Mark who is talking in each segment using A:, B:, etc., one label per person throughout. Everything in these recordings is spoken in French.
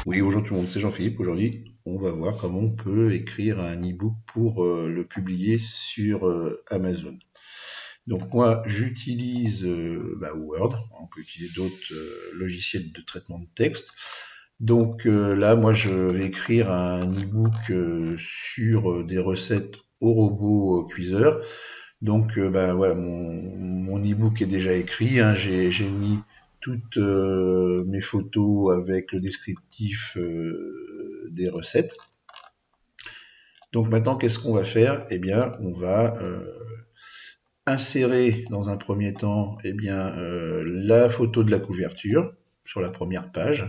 A: Oui, bonjour tout le monde, c'est Jean-Philippe. Aujourd'hui, on va voir comment on peut écrire un e-book pour le publier sur Amazon. Donc moi, j'utilise Word. On peut utiliser d'autres logiciels de traitement de texte. Donc là, moi, je vais écrire un e-book sur des recettes au robot cuiseur. Donc voilà, mon e-book est déjà écrit, hein. J'ai mis toutes mes photos avec le descriptif des recettes. Donc maintenant, qu'est-ce qu'on va faire? Eh bien, on va insérer dans un premier temps la photo de la couverture sur la première page.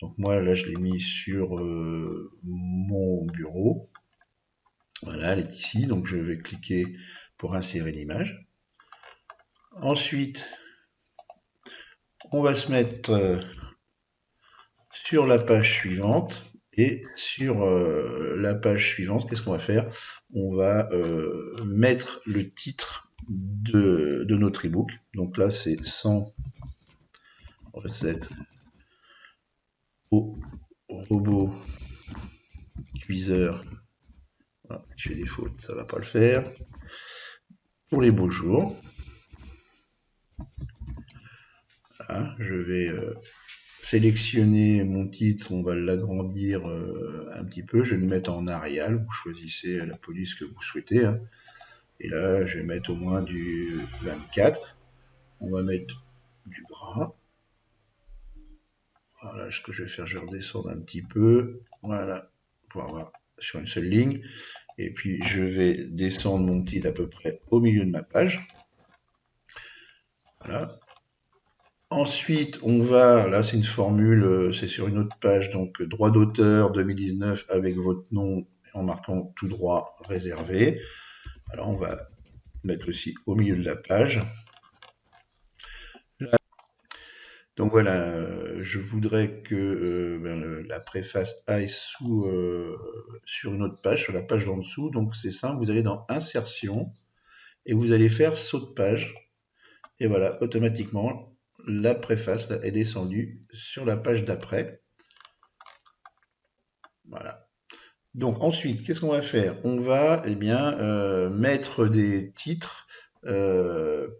A: Donc moi, là, je l'ai mis sur mon bureau. Voilà, elle est ici. Donc je vais cliquer pour insérer l'image. Ensuite, on va se mettre sur la page suivante. Et sur la page suivante, qu'est-ce qu'on va faire? On va mettre le titre de notre ebook. Donc là, c'est 100 recettes au robot cuiseur. Ah, je fais des fautes, ça va pas le faire. Pour les beaux jours. Voilà, je vais sélectionner mon titre, on va l'agrandir un petit peu, je vais le mettre en Arial, vous choisissez la police que vous souhaitez, hein. Et là je vais mettre au moins du 24, on va mettre du gras, voilà ce que je vais faire, je vais redescendre un petit peu, voilà, pour avoir sur une seule ligne, et puis je vais descendre mon titre à peu près au milieu de ma page, voilà. Ensuite, on va, là c'est une formule, c'est sur une autre page, donc droit d'auteur 2019 avec votre nom en marquant tout droit réservé. Alors on va mettre aussi au milieu de la page. Donc voilà, je voudrais que la préface aille sur une autre page, sur la page d'en dessous. Donc c'est simple, vous allez dans Insertion et vous allez faire saut de page. Et voilà, automatiquement, la préface est descendue sur la page d'après. Voilà. Donc ensuite, qu'est-ce qu'on va faire? On va mettre des titres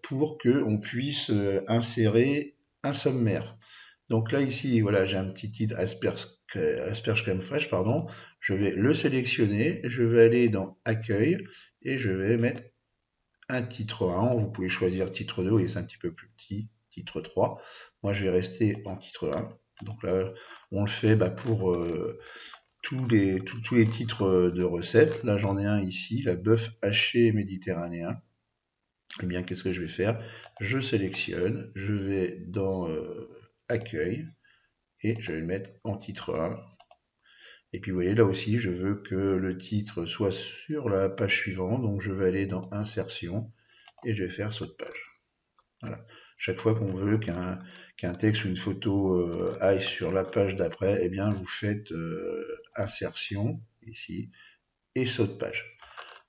A: pour qu'on puisse insérer un sommaire. Donc là ici, voilà, j'ai un petit titre asperge crème fraîche, pardon. Je vais le sélectionner, je vais aller dans Accueil et je vais mettre un titre 1. Vous pouvez choisir titre 2, oui, c'est un petit peu plus petit, titre 3. Moi, je vais rester en titre 1. Donc là, on le fait pour tous les titres de recettes. Là, j'en ai un ici, la bœuf haché méditerranéen. Eh bien, qu'est-ce que je vais faire? Je sélectionne, je vais dans Accueil et je vais le mettre en titre 1. Et puis, vous voyez, là aussi, je veux que le titre soit sur la page suivante. Donc, je vais aller dans Insertion et je vais faire saut de page. Voilà. Chaque fois qu'on veut qu'un texte ou une photo aille sur la page d'après, eh bien, vous faites Insertion, ici, et saut de page.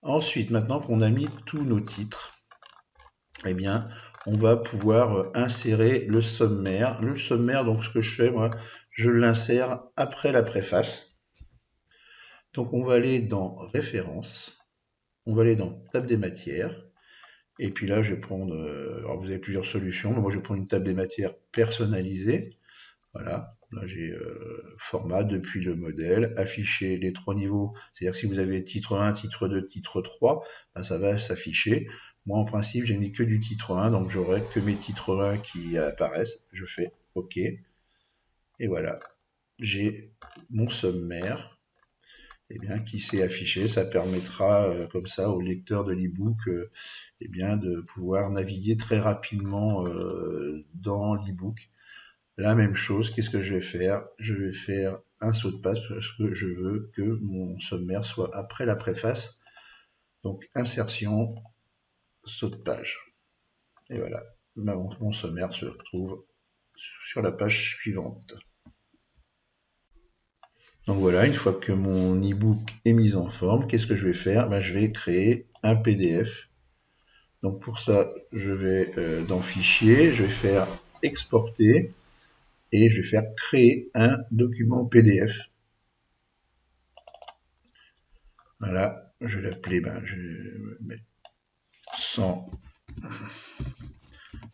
A: Ensuite, maintenant qu'on a mis tous nos titres, eh bien, on va pouvoir insérer le sommaire. Le sommaire, donc ce que je fais, moi, je l'insère après la préface. Donc on va aller dans Références, on va aller dans Table des matières, et puis là je vais prendre, alors vous avez plusieurs solutions, mais moi je vais prendre une table des matières personnalisée. Voilà, là j'ai format depuis le modèle, afficher les 3 niveaux, c'est-à-dire que si vous avez titre 1, titre 2, titre 3, ben ça va s'afficher. Moi en principe j'ai mis que du titre 1, donc j'aurai que mes titres 1 qui apparaissent. Je fais OK, et voilà, j'ai mon sommaire qui s'est affiché. Ça permettra comme ça au lecteur de l'e-book de pouvoir naviguer très rapidement dans l'e-book. La même chose, qu'est-ce que je vais faire? Je vais faire un saut de passe parce que je veux que mon sommaire soit après la préface. Donc insertion, saut de page. Et voilà, mon sommaire se retrouve sur la page suivante. Donc voilà, une fois que mon e-book est mis en forme, qu'est-ce que je vais faire? Je vais créer un PDF. Donc pour ça, je vais dans Fichier, je vais faire Exporter. et je vais faire créer un document PDF. Voilà, je vais l'appeler, je vais mettre 100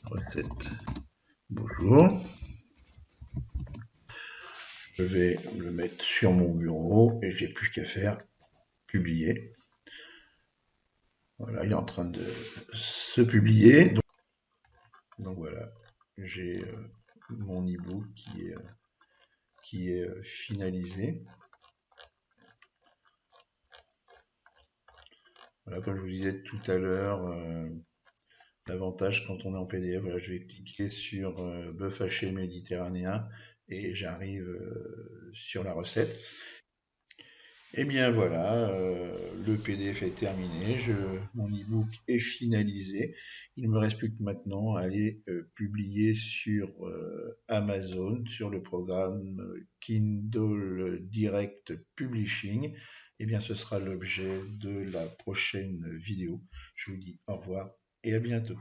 A: recettes. Bonjour. Je vais le mettre sur mon bureau et j'ai plus qu'à faire publier. Voilà, il est en train de se publier. Donc voilà, j'ai mon e-book qui est finalisé. Voilà, comme je vous disais tout à l'heure, l'avantage quand on est en PDF, voilà, je vais cliquer sur bœuf haché méditerranéen et j'arrive sur la recette. Et bien voilà, le PDF est terminé, mon e-book est finalisé. Il ne me reste plus que maintenant à aller publier sur Amazon, sur le programme Kindle Direct Publishing. Et bien ce sera l'objet de la prochaine vidéo. Je vous dis au revoir et à bientôt.